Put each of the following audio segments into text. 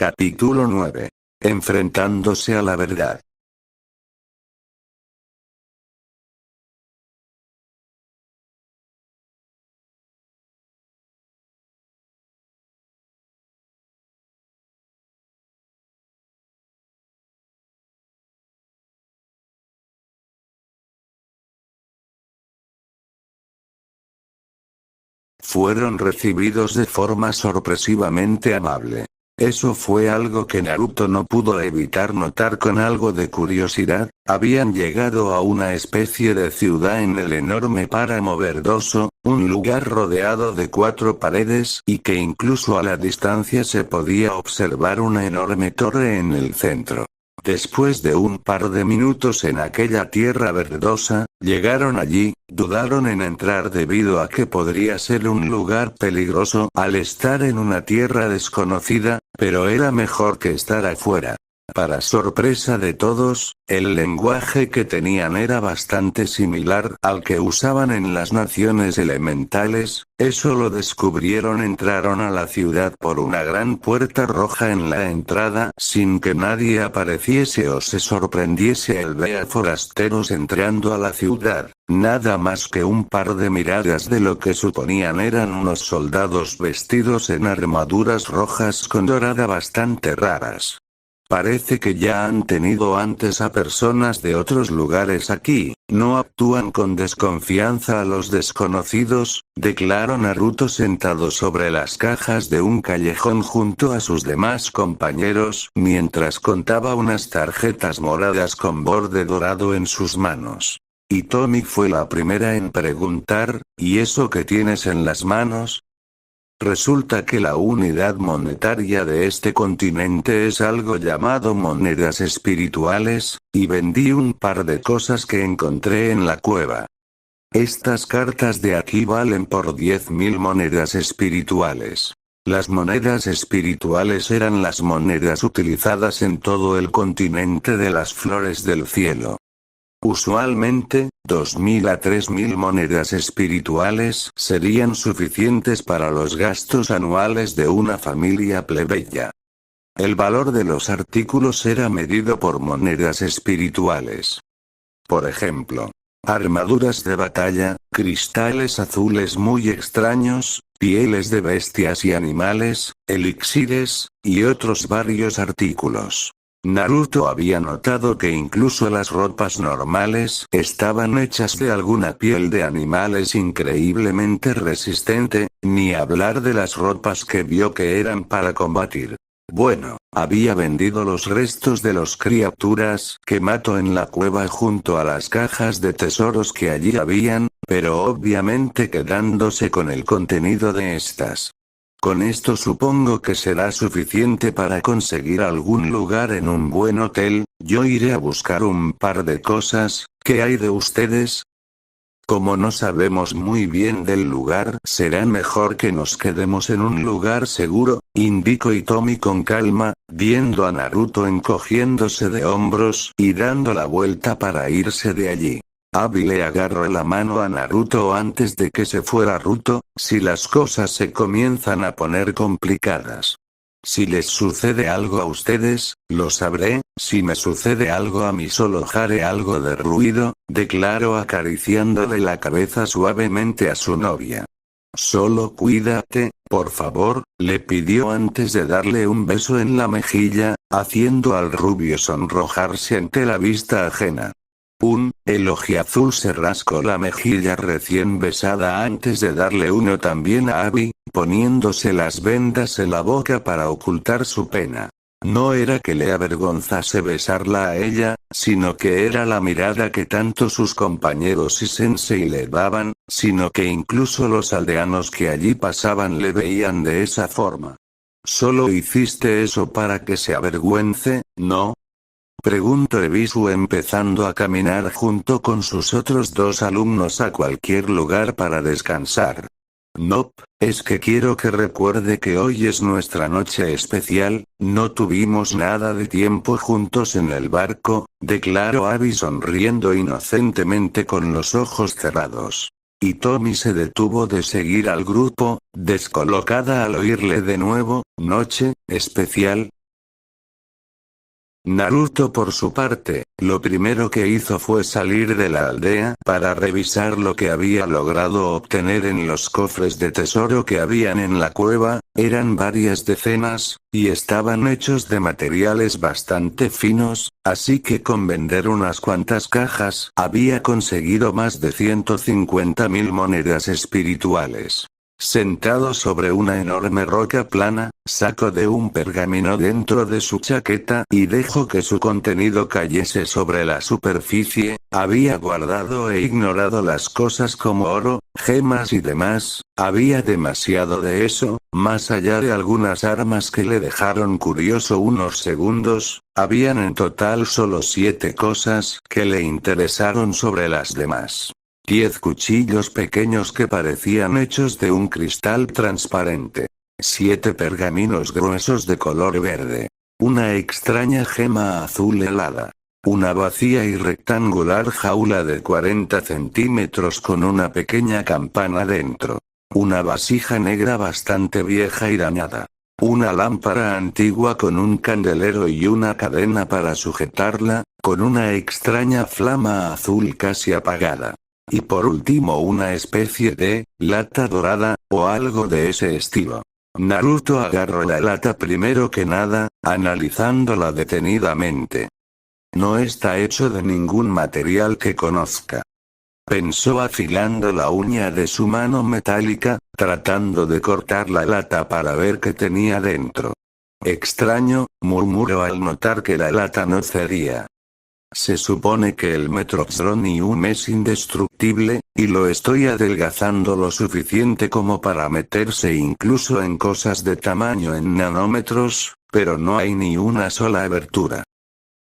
Capítulo 9. Enfrentándose a la verdad. Fueron recibidos de forma sorpresivamente amable. Eso fue algo que Naruto no pudo evitar notar con algo de curiosidad. Habían llegado a una especie de ciudad en el enorme páramo verdoso, un lugar rodeado de 4 paredes y que incluso a la distancia se podía observar una enorme torre en el centro. Después de un par de minutos en aquella tierra verdosa, llegaron allí, dudaron en entrar debido a que podría ser un lugar peligroso al estar en una tierra desconocida, pero era mejor que estar afuera. Para sorpresa de todos, el lenguaje que tenían era bastante similar al que usaban en las naciones elementales. Eso lo descubrieron. Entraron a la ciudad por una gran puerta roja en la entrada sin que nadie apareciese o se sorprendiese al ver a forasteros entrando a la ciudad. Nada más que un par de miradas de lo que suponían eran unos soldados vestidos en armaduras rojas con dorada bastante raras. Parece que ya han tenido antes a personas de otros lugares aquí, no actúan con desconfianza a los desconocidos, declaró Naruto sentado sobre las cajas de un callejón junto a sus demás compañeros, mientras contaba unas tarjetas moradas con borde dorado en sus manos. Hitomi fue la primera en preguntar, ¿y eso que tienes en las manos? Resulta que la unidad monetaria de este continente es algo llamado monedas espirituales, y vendí un par de cosas que encontré en la cueva. Estas cartas de aquí valen por 10.000 monedas espirituales. Las monedas espirituales eran las monedas utilizadas en todo el continente de las flores del cielo. Usualmente, 2.000 a 3.000 monedas espirituales serían suficientes para los gastos anuales de una familia plebeya. El valor de los artículos era medido por monedas espirituales. Por ejemplo, armaduras de batalla, cristales azules muy extraños, pieles de bestias y animales, elixires, y otros varios artículos. Naruto había notado que incluso las ropas normales estaban hechas de alguna piel de animales increíblemente resistente, ni hablar de las ropas que vio que eran para combatir. Bueno, había vendido los restos de las criaturas que mató en la cueva junto a las cajas de tesoros que allí habían, pero obviamente quedándose con el contenido de estas. Con esto supongo que será suficiente para conseguir algún lugar en un buen hotel. Yo iré a buscar un par de cosas. ¿Qué hay de ustedes? Como no sabemos muy bien del lugar, será mejor que nos quedemos en un lugar seguro, indicó Hitomi con calma, viendo a Naruto encogiéndose de hombros y dando la vuelta para irse de allí. Abi le agarró la mano a Naruto antes de que se fuera. Naruto, si las cosas se comienzan a poner complicadas. Si les sucede algo a ustedes, lo sabré. Si me sucede algo a mí solo haré algo de ruido, declaró acariciándole la cabeza suavemente a su novia. Solo cuídate, por favor, le pidió antes de darle un beso en la mejilla, haciendo al rubio sonrojarse ante la vista ajena. El ojiazul se rascó la mejilla recién besada antes de darle uno también a Abi, poniéndose las vendas en la boca para ocultar su pena. No era que le avergonzase besarla a ella, sino que era la mirada que tanto sus compañeros y sensei le daban, sino que incluso los aldeanos que allí pasaban le veían de esa forma. ¿Solo hiciste eso para que se avergüence, no? Preguntó Ebisu empezando a caminar junto con sus otros 2 alumnos a cualquier lugar para descansar. Nope, es que quiero que recuerde que hoy es nuestra noche especial, no tuvimos nada de tiempo juntos en el barco, declaró Abi sonriendo inocentemente con los ojos cerrados. Hitomi se detuvo de seguir al grupo, descolocada al oírle de nuevo, noche especial. Naruto por su parte, lo primero que hizo fue salir de la aldea para revisar lo que había logrado obtener en los cofres de tesoro que habían en la cueva, eran varias decenas, y estaban hechos de materiales bastante finos, así que con vender unas cuantas cajas había conseguido más de 150.000 monedas espirituales. Sentado sobre una enorme roca plana, sacó de un pergamino dentro de su chaqueta y dejó que su contenido cayese sobre la superficie. Había guardado e ignorado las cosas como oro, gemas y demás, había demasiado de eso, más allá de algunas armas que le dejaron curioso unos segundos, habían en total solo 7 cosas que le interesaron sobre las demás. 10 cuchillos pequeños que parecían hechos de un cristal transparente. 7 pergaminos gruesos de color verde. Una extraña gema azul helada. Una vacía y rectangular jaula de 40 centímetros con una pequeña campana dentro. Una vasija negra bastante vieja y dañada. Una lámpara antigua con un candelero y una cadena para sujetarla, con una extraña flama azul casi apagada. Y por último una especie de lata dorada, o algo de ese estilo. Naruto agarró la lata primero que nada, analizándola detenidamente. No está hecho de ningún material que conozca. Pensó afilando la uña de su mano metálica, tratando de cortar la lata para ver qué tenía dentro. Extraño, murmuró al notar que la lata no cedía. Se supone que el Metroxronium es indestructible, y lo estoy adelgazando lo suficiente como para meterse incluso en cosas de tamaño en nanómetros, pero no hay ni una sola abertura.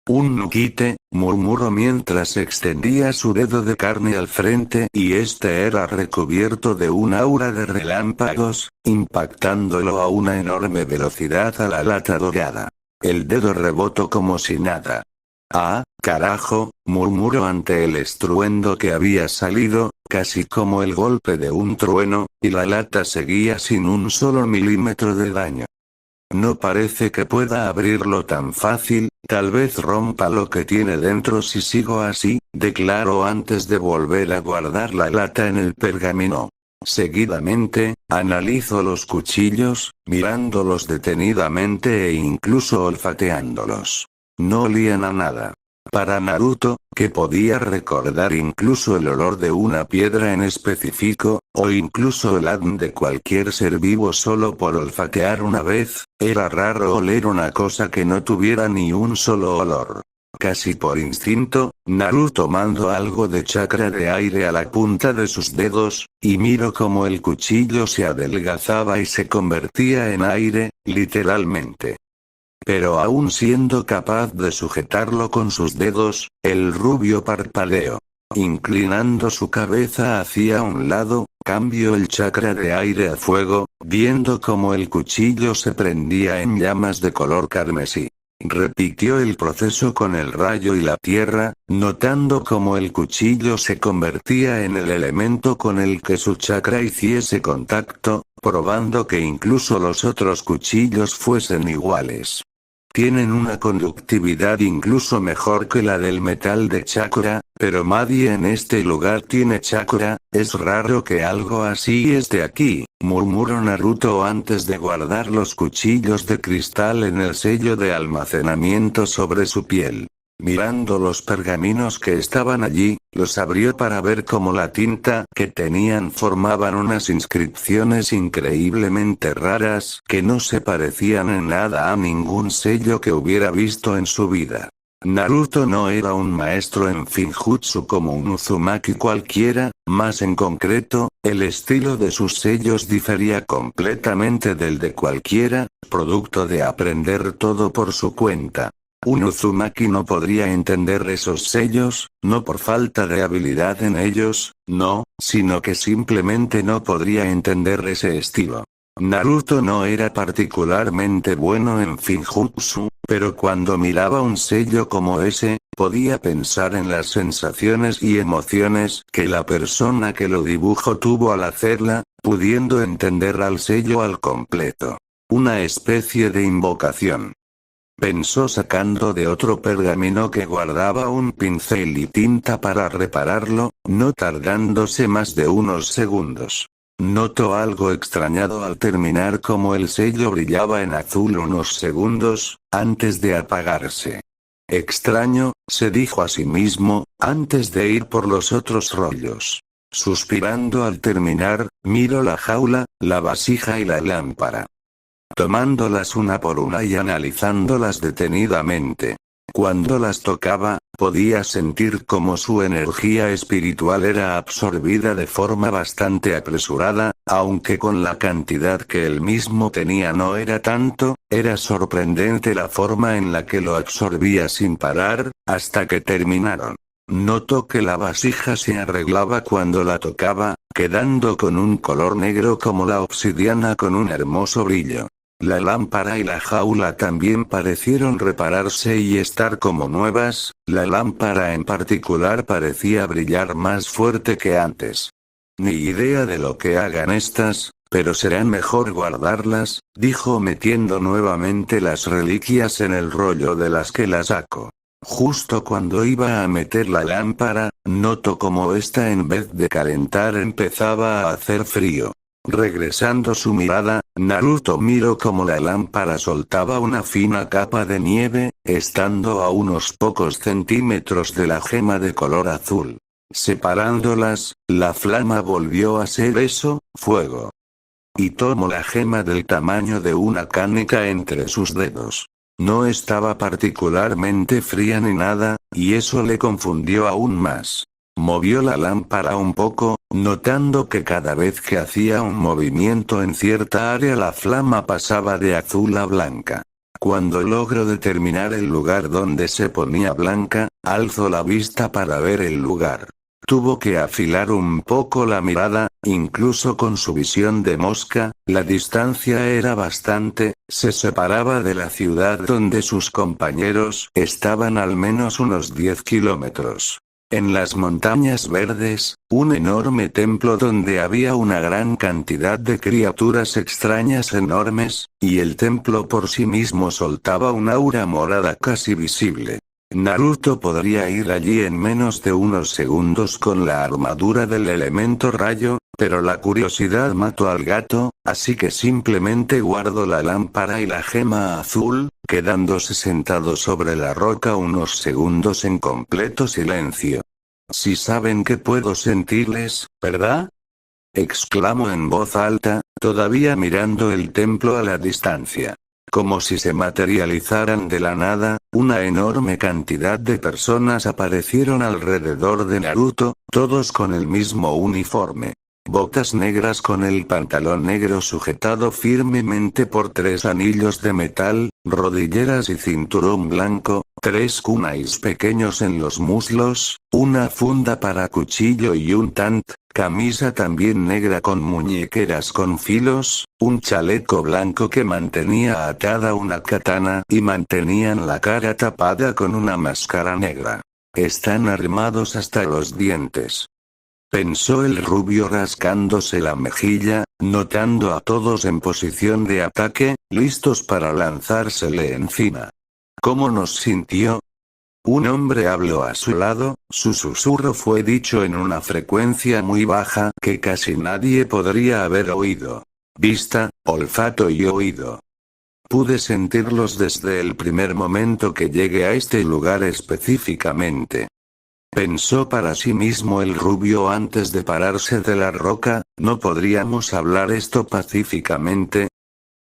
Un nuquite, murmuró mientras extendía su dedo de carne al frente y este era recubierto de un aura de relámpagos, impactándolo a una enorme velocidad a la lata dorada. El dedo rebotó como si nada. Ah, carajo, murmuró ante el estruendo que había salido, casi como el golpe de un trueno, y la lata seguía sin un solo milímetro de daño. No parece que pueda abrirlo tan fácil, tal vez rompa lo que tiene dentro si sigo así, declaró antes de volver a guardar la lata en el pergamino. Seguidamente, analizó los cuchillos, mirándolos detenidamente e incluso olfateándolos. No olían a nada. Para Naruto, que podía recordar incluso el olor de una piedra en específico, o incluso el ADN de cualquier ser vivo solo por olfatear una vez, era raro oler una cosa que no tuviera ni un solo olor. Casi por instinto, Naruto mandó algo de chakra de aire a la punta de sus dedos, y miró cómo el cuchillo se adelgazaba y se convertía en aire, literalmente. Pero aún siendo capaz de sujetarlo con sus dedos, el rubio parpadeó. Inclinando su cabeza hacia un lado, cambió el chakra de aire a fuego, viendo cómo el cuchillo se prendía en llamas de color carmesí. Repitió el proceso con el rayo y la tierra, notando cómo el cuchillo se convertía en el elemento con el que su chakra hiciese contacto, probando que incluso los otros cuchillos fuesen iguales. Tienen una conductividad incluso mejor que la del metal de chakra, pero nadie en este lugar tiene chakra, es raro que algo así esté aquí, murmuró Naruto antes de guardar los cuchillos de cristal en el sello de almacenamiento sobre su piel. Mirando los pergaminos que estaban allí, los abrió para ver cómo la tinta que tenían formaban unas inscripciones increíblemente raras que no se parecían en nada a ningún sello que hubiera visto en su vida. Naruto no era un maestro en Finjutsu como un Uzumaki cualquiera, más en concreto, el estilo de sus sellos difería completamente del de cualquiera, producto de aprender todo por su cuenta. Un Uzumaki no podría entender esos sellos, no por falta de habilidad en ellos, no, sino que simplemente no podría entender ese estilo. Naruto no era particularmente bueno en Finjutsu, pero cuando miraba un sello como ese, podía pensar en las sensaciones y emociones que la persona que lo dibujó tuvo al hacerla, pudiendo entender al sello al completo. Una especie de invocación. pensó sacando de otro pergamino que guardaba un pincel y tinta para repararlo, no tardándose más de unos segundos. Notó algo extrañado al terminar, como el sello brillaba en azul unos segundos, antes de apagarse. Extraño, se dijo a sí mismo, antes de ir por los otros rollos. Suspirando al terminar, miró la jaula, la vasija y la lámpara, tomándolas una por una y analizándolas detenidamente. Cuando las tocaba, podía sentir cómo su energía espiritual era absorbida de forma bastante apresurada, aunque con la cantidad que él mismo tenía no era tanto. Era sorprendente la forma en la que lo absorbía sin parar, hasta que terminaron. Notó que la vasija se arreglaba cuando la tocaba, quedando con un color negro como la obsidiana con un hermoso brillo. La lámpara y la jaula también parecieron repararse y estar como nuevas. La lámpara en particular parecía brillar más fuerte que antes. Ni idea de lo que hagan estas, pero será mejor guardarlas, dijo metiendo nuevamente las reliquias en el rollo de las que las sacó. Justo cuando iba a meter la lámpara, notó como esta, en vez de calentar, empezaba a hacer frío. Regresando su mirada, Naruto miró cómo la lámpara soltaba una fina capa de nieve, estando a unos pocos centímetros de la gema de color azul. Separándolas, la flama volvió a ser eso, fuego. Y tomó la gema del tamaño de una canica entre sus dedos. No estaba particularmente fría ni nada, y eso le confundió aún más. Movió la lámpara un poco, notando que cada vez que hacía un movimiento en cierta área la flama pasaba de azul a blanca. Cuando logró determinar el lugar donde se ponía blanca, alzó la vista para ver el lugar. Tuvo que afilar un poco la mirada, incluso con su visión de mosca. La distancia era bastante, se separaba de la ciudad donde sus compañeros estaban al menos unos 10 kilómetros. En las montañas verdes, un enorme templo donde había una gran cantidad de criaturas extrañas enormes, y el templo por sí mismo soltaba un aura morada casi visible. Naruto podría ir allí en menos de unos segundos con la armadura del elemento rayo, pero la curiosidad mató al gato, así que simplemente guardó la lámpara y la gema azul, quedándose sentado sobre la roca unos segundos en completo silencio. «Si saben que puedo sentirles, ¿verdad?», exclamó en voz alta, todavía mirando el templo a la distancia. Como si se materializaran de la nada, una enorme cantidad de personas aparecieron alrededor de Naruto, todos con el mismo uniforme. Botas negras con el pantalón negro sujetado firmemente por 3 anillos de metal, rodilleras y cinturón blanco, 3 kunais pequeños en los muslos, una funda para cuchillo y un tant, camisa también negra con muñequeras con filos, un chaleco blanco que mantenía atada una katana y mantenían la cara tapada con una máscara negra. Están armados hasta los dientes, pensó el rubio rascándose la mejilla, notando a todos en posición de ataque, listos para lanzársele encima. ¿Cómo nos sintió? Un hombre habló a su lado, su susurro fue dicho en una frecuencia muy baja que casi nadie podría haber oído. Vista, olfato y oído. Pude sentirlos desde el primer momento que llegué a este lugar específicamente. Pensó para sí mismo el rubio antes de pararse de la roca. ¿No podríamos hablar esto pacíficamente?,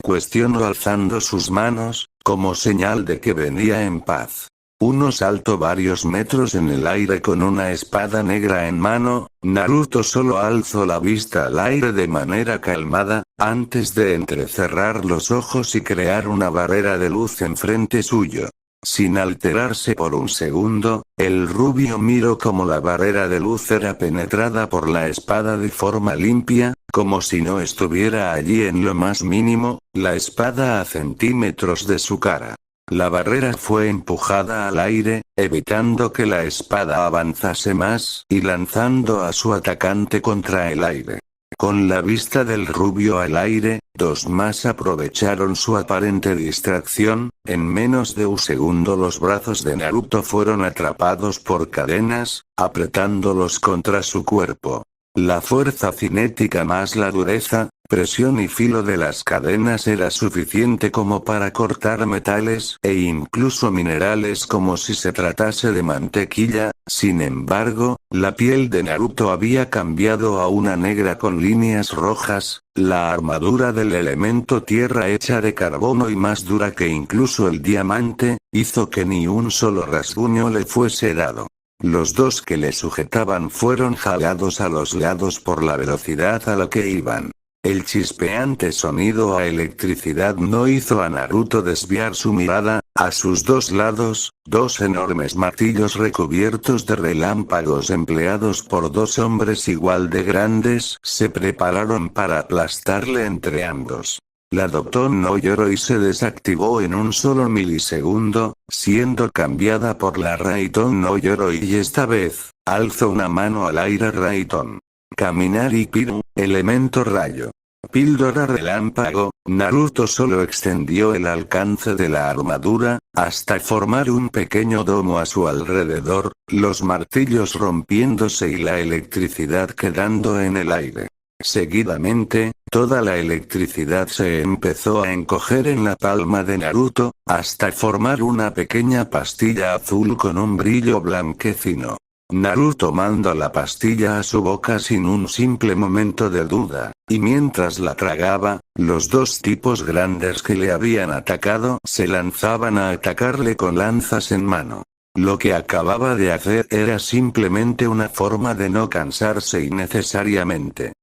cuestionó alzando sus manos, como señal de que venía en paz. Uno saltó varios metros en el aire con una espada negra en mano. Naruto solo alzó la vista al aire de manera calmada, antes de entrecerrar los ojos y crear una barrera de luz enfrente suyo. Sin alterarse por un segundo, el rubio miró cómo la barrera de luz era penetrada por la espada de forma limpia, como si no estuviera allí en lo más mínimo, la espada a centímetros de su cara. La barrera fue empujada al aire, evitando que la espada avanzase más y lanzando a su atacante contra el aire. Con la vista del rubio al aire, Dos más aprovecharon su aparente distracción. En menos de un segundo los brazos de Naruto fueron atrapados por cadenas, apretándolos contra su cuerpo. La fuerza cinética más la dureza, presión y filo de las cadenas era suficiente como para cortar metales e incluso minerales como si se tratase de mantequilla. Sin embargo, la piel de Naruto había cambiado a una negra con líneas rojas, la armadura del elemento tierra hecha de carbono y más dura que incluso el diamante, hizo que ni un solo rasguño le fuese dado. Los dos que le sujetaban fueron jalados a los lados por la velocidad a la que iban. El chispeante sonido a electricidad no hizo a Naruto desviar su mirada. A sus dos lados, dos enormes martillos recubiertos de relámpagos empleados por dos hombres igual de grandes se prepararon para aplastarle entre ambos. La Dokkan no Yoroi se desactivó en un solo milisegundo, siendo cambiada por la Raiton no Yoroi y esta vez, alzó una mano al aire Raiton. Caminar y Piru, elemento rayo. Píldora relámpago. Naruto solo extendió el alcance de la armadura, hasta formar un pequeño domo a su alrededor, los martillos rompiéndose y la electricidad quedando en el aire. Seguidamente, toda la electricidad se empezó a encoger en la palma de Naruto, hasta formar una pequeña pastilla azul con un brillo blanquecino. Naruto mandó la pastilla a su boca sin un simple momento de duda, y mientras la tragaba, los dos tipos grandes que le habían atacado se lanzaban a atacarle con lanzas en mano. Lo que acababa de hacer era simplemente una forma de no cansarse innecesariamente.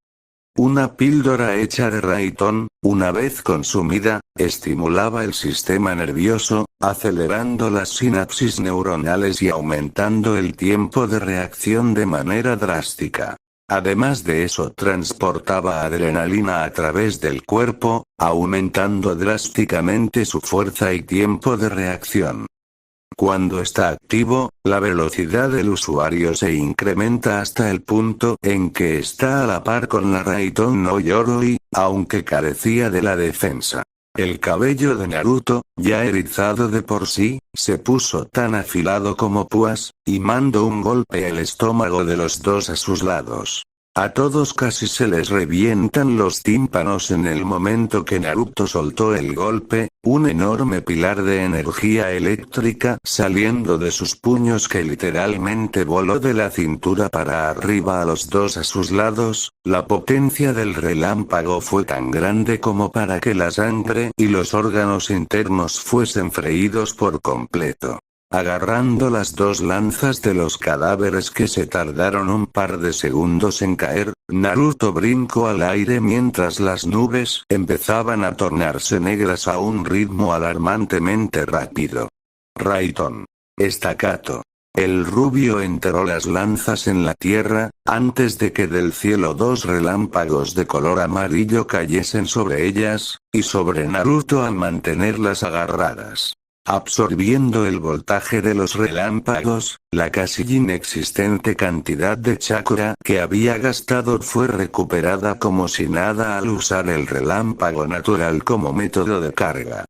Una píldora hecha de Raiton, una vez consumida, estimulaba el sistema nervioso, acelerando las sinapsis neuronales y aumentando el tiempo de reacción de manera drástica. Además de eso, transportaba adrenalina a través del cuerpo, aumentando drásticamente su fuerza y tiempo de reacción. Cuando está activo, la velocidad del usuario se incrementa hasta el punto en que está a la par con la Raiton no Yoroi, aunque carecía de la defensa. El cabello de Naruto, ya erizado de por sí, se puso tan afilado como púas, y mandó un golpe al estómago de los dos a sus lados. A todos casi se les revientan los tímpanos en el momento que Naruto soltó el golpe, un enorme pilar de energía eléctrica saliendo de sus puños que literalmente voló de la cintura para arriba a los dos a sus lados. La potencia del relámpago fue tan grande como para que la sangre y los órganos internos fuesen freídos por completo. Agarrando las dos lanzas de los cadáveres que se tardaron un par de segundos en caer, Naruto brincó al aire mientras las nubes empezaban a tornarse negras a un ritmo alarmantemente rápido. Raiton. Staccato. El rubio enterró las lanzas en la tierra, antes de que del cielo dos relámpagos de color amarillo cayesen sobre ellas, y sobre Naruto al mantenerlas agarradas. Absorbiendo el voltaje de los relámpagos, la casi inexistente cantidad de chakra que había gastado fue recuperada como si nada al usar el relámpago natural como método de carga.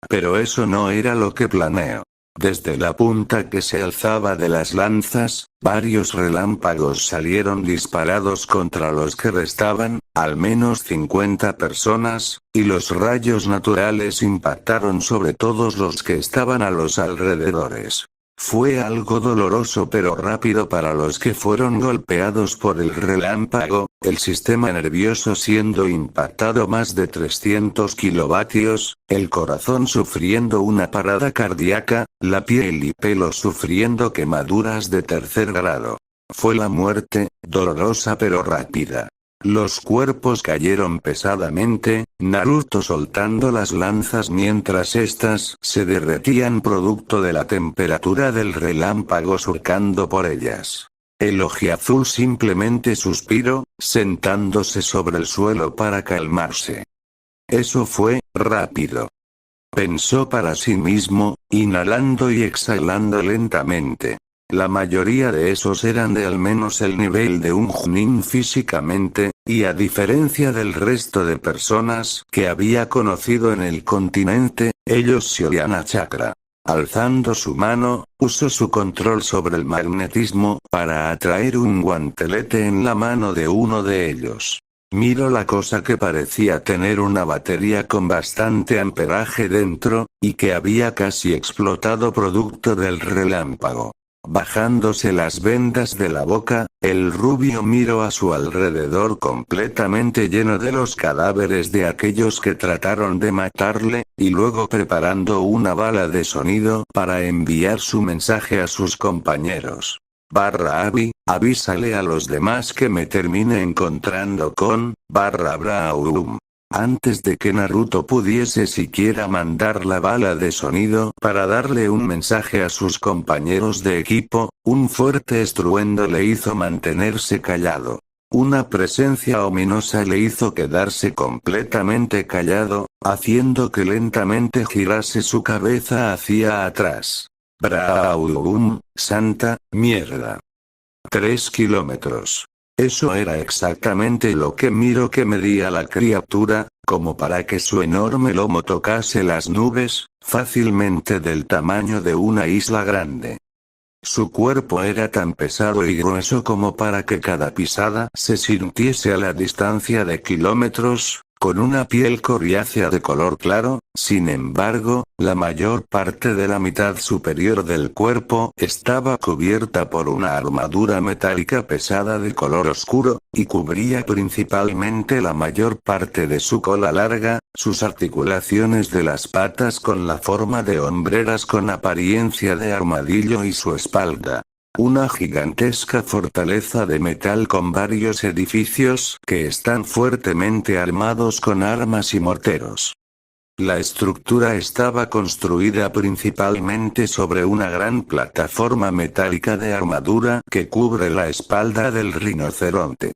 Pero eso no era lo que planeó. Desde la punta que se alzaba de las lanzas, varios relámpagos salieron disparados contra los que restaban, al menos 50 personas, y los rayos naturales impactaron sobre todos los que estaban a los alrededores. Fue algo doloroso pero rápido para los que fueron golpeados por el relámpago, el sistema nervioso siendo impactado más de 300 kilovatios, el corazón sufriendo una parada cardíaca, la piel y pelo sufriendo quemaduras de tercer grado. Fue la muerte, dolorosa pero rápida. Los cuerpos cayeron pesadamente, Naruto soltando las lanzas mientras éstas se derretían producto de la temperatura del relámpago surcando por ellas. El ojiazul simplemente suspiró, sentándose sobre el suelo para calmarse. Eso fue rápido. Pensó para sí mismo, inhalando y exhalando lentamente. La mayoría de esos eran de al menos el nivel de un Chunin físicamente, y a diferencia del resto de personas que había conocido en el continente, ellos se olían a chakra. Alzando su mano, usó su control sobre el magnetismo para atraer un guantelete en la mano de uno de ellos. Miró la cosa que parecía tener una batería con bastante amperaje dentro, y que había casi explotado producto del relámpago. Bajándose las vendas de la boca, el rubio miró a su alrededor completamente lleno de los cadáveres de aquellos que trataron de matarle, y luego preparando una bala de sonido para enviar su mensaje a sus compañeros. Avísale a los demás que me termine encontrando con, Braum. Antes de que Naruto pudiese siquiera mandar la bala de sonido para darle un mensaje a sus compañeros de equipo, un fuerte estruendo le hizo mantenerse callado. Una presencia ominosa le hizo quedarse completamente callado, haciendo que lentamente girase su cabeza hacia atrás. Braum, santa mierda. 3 kilómetros. Eso era exactamente lo que miró que medía la criatura, como para que su enorme lomo tocase las nubes, fácilmente del tamaño de una isla grande. Su cuerpo era tan pesado y grueso como para que cada pisada se sintiese a la distancia de kilómetros, con una piel coriácea de color claro. Sin embargo, la mayor parte de la mitad superior del cuerpo estaba cubierta por una armadura metálica pesada de color oscuro, y cubría principalmente la mayor parte de su cola larga, sus articulaciones de las patas con la forma de hombreras con apariencia de armadillo y su espalda. Una gigantesca fortaleza de metal con varios edificios que están fuertemente armados con armas y morteros. La estructura estaba construida principalmente sobre una gran plataforma metálica de armadura que cubre la espalda del rinoceronte.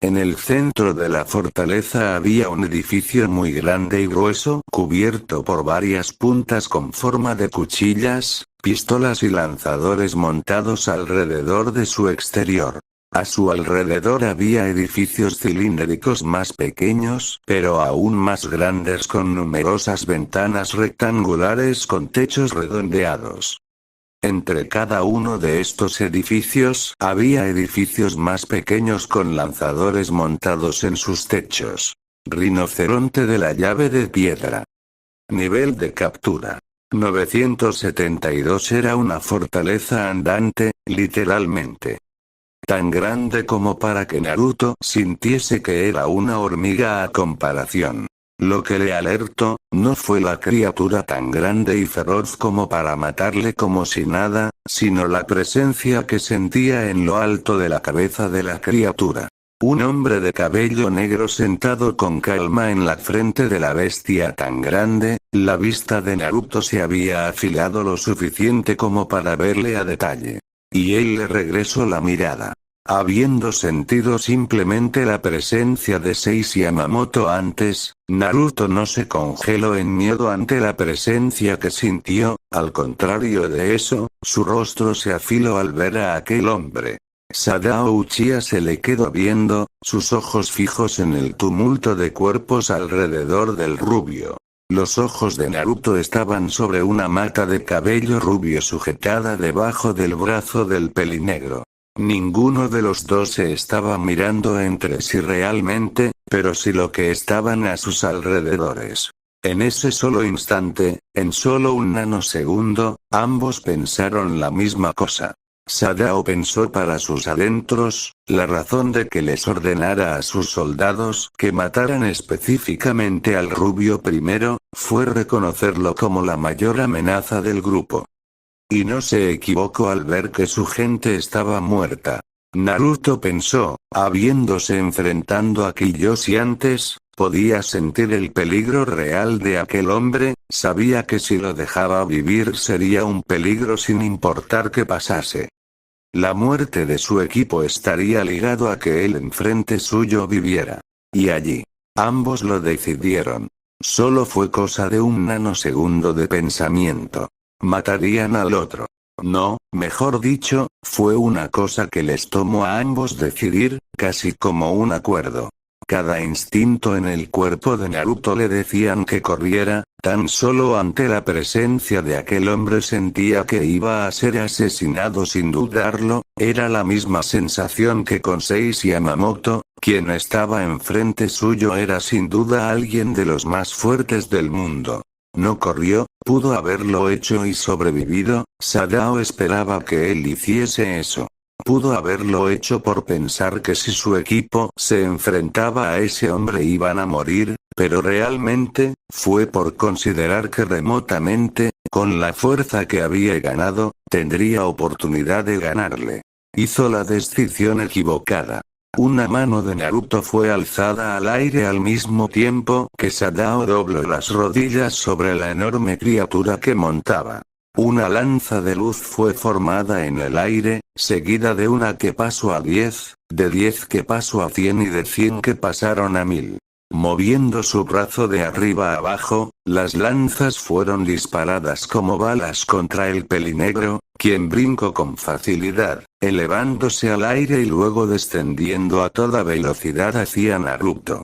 En el centro de la fortaleza había un edificio muy grande y grueso, cubierto por varias puntas con forma de cuchillas, pistolas y lanzadores montados alrededor de su exterior. A su alrededor había edificios cilíndricos más pequeños, pero aún más grandes con numerosas ventanas rectangulares con techos redondeados. Entre cada uno de estos edificios había edificios más pequeños con lanzadores montados en sus techos. Rinoceronte de la llave de piedra. Nivel de captura. 972 era una fortaleza andante, literalmente. Tan grande como para que Naruto sintiese que era una hormiga a comparación. Lo que le alertó, no fue la criatura tan grande y feroz como para matarle como si nada, sino la presencia que sentía en lo alto de la cabeza de la criatura. Un hombre de cabello negro sentado con calma en la frente de la bestia tan grande. La vista de Naruto se había afilado lo suficiente como para verle a detalle. Y él le regresó la mirada. Habiendo sentido simplemente la presencia de Seishi Yamamoto antes, Naruto no se congeló en miedo ante la presencia que sintió, al contrario de eso, su rostro se afiló al ver a aquel hombre. Sadao Uchiha se le quedó viendo, sus ojos fijos en el tumulto de cuerpos alrededor del rubio. Los ojos de Naruto estaban sobre una mata de cabello rubio sujetada debajo del brazo del pelinegro. Ninguno de los dos se estaba mirando entre sí realmente, pero sí lo que estaban a sus alrededores. En ese solo instante, en solo un nanosegundo, ambos pensaron la misma cosa. Sadao pensó para sus adentros, la razón de que les ordenara a sus soldados que mataran específicamente al rubio primero, fue reconocerlo como la mayor amenaza del grupo. Y no se equivocó al ver que su gente estaba muerta. Naruto pensó, habiéndose enfrentando a Kiyoshi antes, podía sentir el peligro real de aquel hombre, sabía que si lo dejaba vivir sería un peligro sin importar qué pasase. La muerte de su equipo estaría ligado a que él enfrente suyo viviera. Y allí. Ambos lo decidieron. Solo fue cosa de un nanosegundo de pensamiento. Matarían al otro. No, mejor dicho, fue una cosa que les tomó a ambos decidir, casi como un acuerdo. Cada instinto en el cuerpo de Naruto le decían que corriera, tan solo ante la presencia de aquel hombre sentía que iba a ser asesinado sin dudarlo, era la misma sensación que con Seishi Yamamoto, quien estaba enfrente suyo era sin duda alguien de los más fuertes del mundo. No corrió, pudo haberlo hecho y sobrevivido, Sadao esperaba que él hiciese eso. Pudo haberlo hecho por pensar que si su equipo se enfrentaba a ese hombre iban a morir, pero realmente, fue por considerar que remotamente, con la fuerza que había ganado, tendría oportunidad de ganarle. Hizo la decisión equivocada. Una mano de Naruto fue alzada al aire al mismo tiempo que Sadao dobló las rodillas sobre la enorme criatura que montaba. Una lanza de luz fue formada en el aire, seguida de una que pasó a 10, de 10 que pasó a 100 y de 100 que pasaron a 1000. Moviendo su brazo de arriba a abajo, las lanzas fueron disparadas como balas contra el pelinegro, quien brincó con facilidad, elevándose al aire y luego descendiendo a toda velocidad hacia Naruto.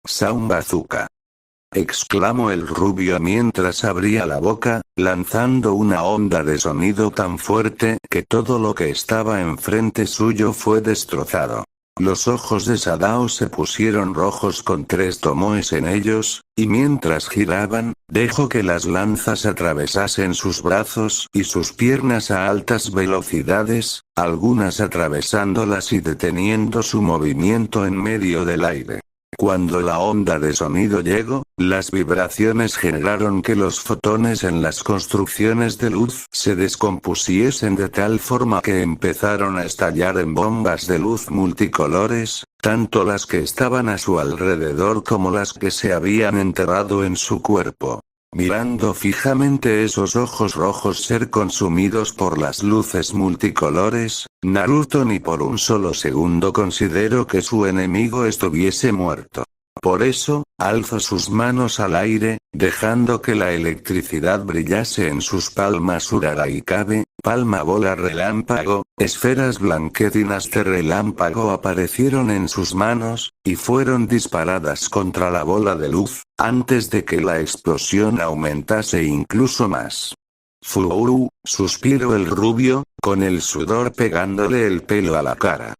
«Sound Bazooka», exclamó el rubio mientras abría la boca, lanzando una onda de sonido tan fuerte que todo lo que estaba enfrente suyo fue destrozado. Los ojos de Sadao se pusieron rojos con 3 tomoes en ellos, y mientras giraban, dejó que las lanzas atravesasen sus brazos y sus piernas a altas velocidades, algunas atravesándolas y deteniendo su movimiento en medio del aire. Cuando la onda de sonido llegó, las vibraciones generaron que los fotones en las construcciones de luz se descompusiesen de tal forma que empezaron a estallar en bombas de luz multicolores, tanto las que estaban a su alrededor como las que se habían enterrado en su cuerpo. Mirando fijamente esos ojos rojos ser consumidos por las luces multicolores, Naruto ni por un solo segundo consideró que su enemigo estuviese muerto. Por eso, alzó sus manos al aire, dejando que la electricidad brillase en sus palmas. Uraraikabe, palma bola relámpago, esferas blanquecinas de relámpago aparecieron en sus manos, y fueron disparadas contra la bola de luz, antes de que la explosión aumentase incluso más. «Fuuru», suspiró el rubio, con el sudor pegándole el pelo a la cara.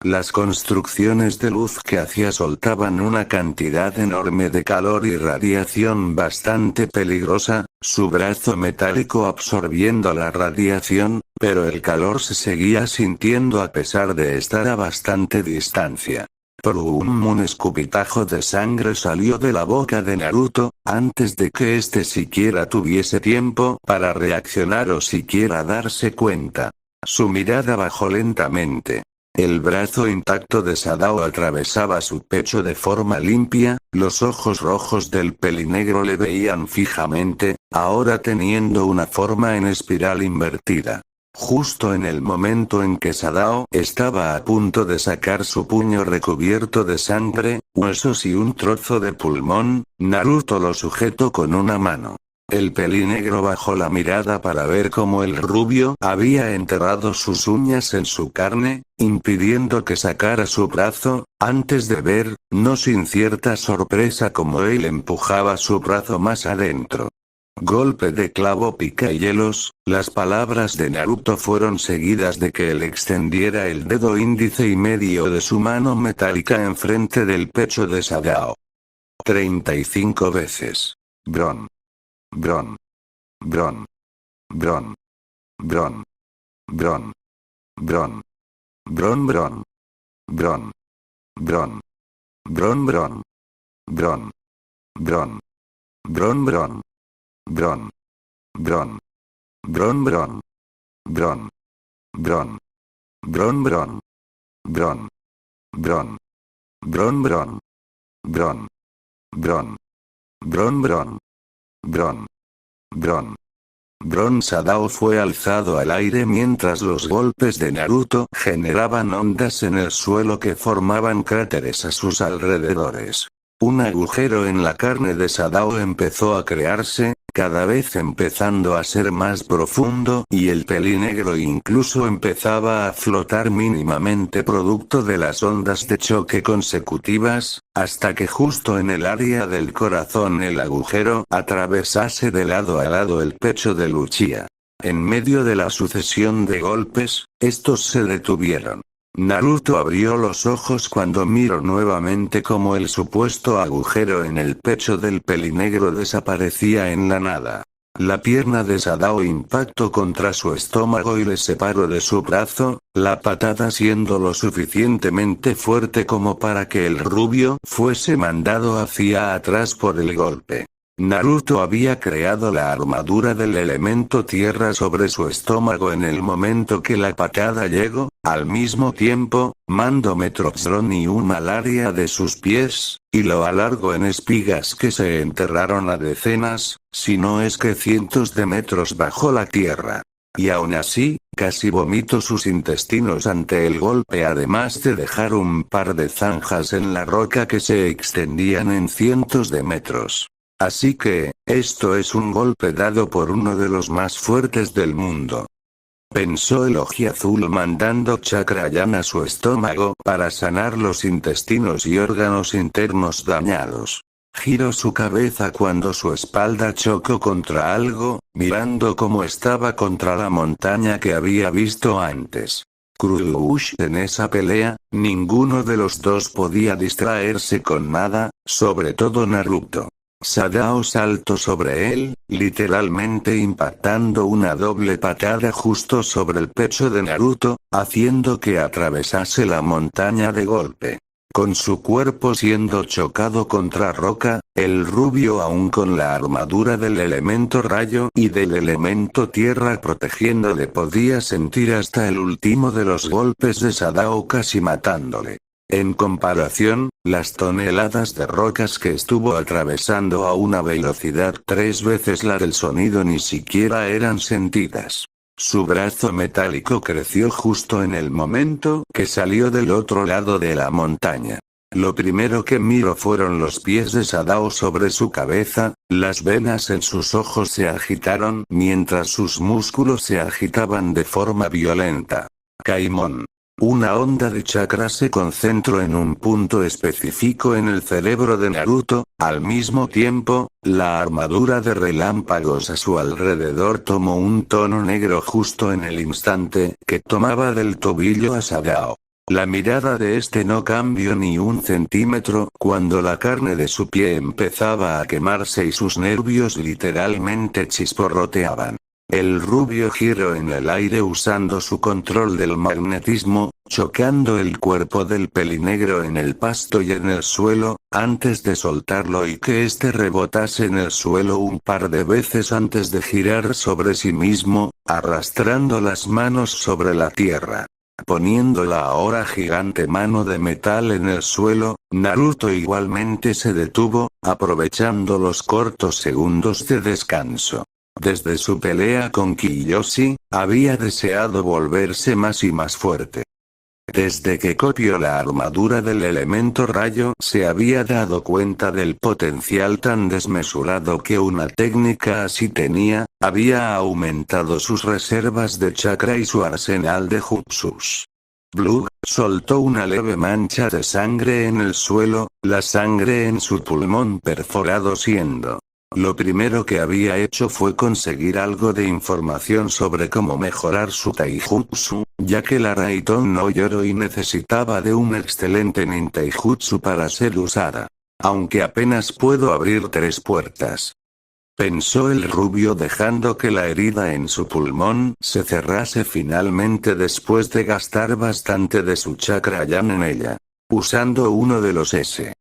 Las construcciones de luz que hacía soltaban una cantidad enorme de calor y radiación bastante peligrosa, su brazo metálico absorbiendo la radiación, pero el calor se seguía sintiendo a pesar de estar a bastante distancia. Un escupitajo de sangre salió de la boca de Naruto, antes de que éste siquiera tuviese tiempo para reaccionar o siquiera darse cuenta. Su mirada bajó lentamente. El brazo intacto de Sadao atravesaba su pecho de forma limpia, los ojos rojos del pelinegro le veían fijamente, ahora teniendo una forma en espiral invertida. Justo en el momento en que Sadao estaba a punto de sacar su puño recubierto de sangre, huesos y un trozo de pulmón, Naruto lo sujetó con una mano. El pelinegro bajó la mirada para ver cómo el rubio había enterrado sus uñas en su carne, impidiendo que sacara su brazo, antes de ver, no sin cierta sorpresa cómo él empujaba su brazo más adentro. Golpe de clavo picahielos, las palabras de Naruto fueron seguidas de que él extendiera el dedo índice y medio de su mano metálica enfrente del pecho de Sadao. 35 veces. Bron. Bron. Bron. Bron. Bron. Bron. Bron. Bron bron. Bron. Bron. Bron bron. Bron. Bron. Bron bron. Bron. Bron. Bron bron. Bron. Bron. Bron bron. Bron. Bron. Bron bron. Bron. Bron. Bron bron. Bron. Bron. Bron Sadao fue alzado al aire mientras los golpes de Naruto generaban ondas en el suelo que formaban cráteres a sus alrededores. Un agujero en la carne de Sadao empezó a crearse, cada vez empezando a ser más profundo y el pelinegro incluso empezaba a flotar mínimamente producto de las ondas de choque consecutivas, hasta que justo en el área del corazón el agujero atravesase de lado a lado el pecho de Lucia. En medio de la sucesión de golpes, estos se detuvieron. Naruto abrió los ojos cuando miró nuevamente cómo el supuesto agujero en el pecho del pelinegro desaparecía en la nada. La pierna de Sadao impactó contra su estómago y le separó de su brazo, la patada siendo lo suficientemente fuerte como para que el rubio fuese mandado hacia atrás por el golpe. Naruto había creado la armadura del elemento tierra sobre su estómago en el momento que la patada llegó, al mismo tiempo, mandó Metrozron y un malaria de sus pies, y lo alargó en espigas que se enterraron a decenas, si no es que cientos de metros bajo la tierra. Y aún así, casi vomitó sus intestinos ante el golpe además de dejar un par de zanjas en la roca que se extendían en cientos de metros. Así que, esto es un golpe dado por uno de los más fuertes del mundo. Pensó el Ojiazul mandando Chakrayan a su estómago para sanar los intestinos y órganos internos dañados. Giró su cabeza cuando su espalda chocó contra algo, mirando cómo estaba contra la montaña que había visto antes. Crush en esa pelea, ninguno de los dos podía distraerse con nada, sobre todo Naruto. Sadao saltó sobre él, literalmente impactando una doble patada justo sobre el pecho de Naruto, haciendo que atravesase la montaña de golpe. Con su cuerpo siendo chocado contra roca, el rubio aún con la armadura del elemento rayo y del elemento tierra protegiéndole podía sentir hasta el último de los golpes de Sadao casi matándole. En comparación, las toneladas de rocas que estuvo atravesando a una velocidad 3 veces la del sonido ni siquiera eran sentidas. Su brazo metálico creció justo en el momento que salió del otro lado de la montaña. Lo primero que miró fueron los pies de Sadao sobre su cabeza, las venas en sus ojos se agitaron mientras sus músculos se agitaban de forma violenta. Caimón. Una onda de chakra se concentró en un punto específico en el cerebro de Naruto, al mismo tiempo, la armadura de relámpagos a su alrededor tomó un tono negro justo en el instante que tomaba del tobillo a Sadao. La mirada de este no cambió ni un centímetro cuando la carne de su pie empezaba a quemarse y sus nervios literalmente chisporroteaban. El rubio giró en el aire usando su control del magnetismo, chocando el cuerpo del pelinegro en el pasto y en el suelo, antes de soltarlo y que éste rebotase en el suelo un par de veces antes de girar sobre sí mismo, arrastrando las manos sobre la tierra. Poniendo la ahora gigante mano de metal en el suelo, Naruto igualmente se detuvo, aprovechando los cortos segundos de descanso. Desde su pelea con Kiyoshi, había deseado volverse más y más fuerte. Desde que copió la armadura del elemento rayo se había dado cuenta del potencial tan desmesurado que una técnica así tenía, había aumentado sus reservas de chakra y su arsenal de jutsus. Blue soltó una leve mancha de sangre en el suelo, la sangre en su pulmón perforado siendo. Lo primero que había hecho fue conseguir algo de información sobre cómo mejorar su taijutsu, ya que la Raton no lloró y necesitaba de un excelente nintaijutsu para ser usada. Aunque apenas puedo abrir 3 puertas. Pensó el rubio dejando que la herida en su pulmón se cerrase finalmente después de gastar bastante de su chakra yan en ella. Usando uno de los S.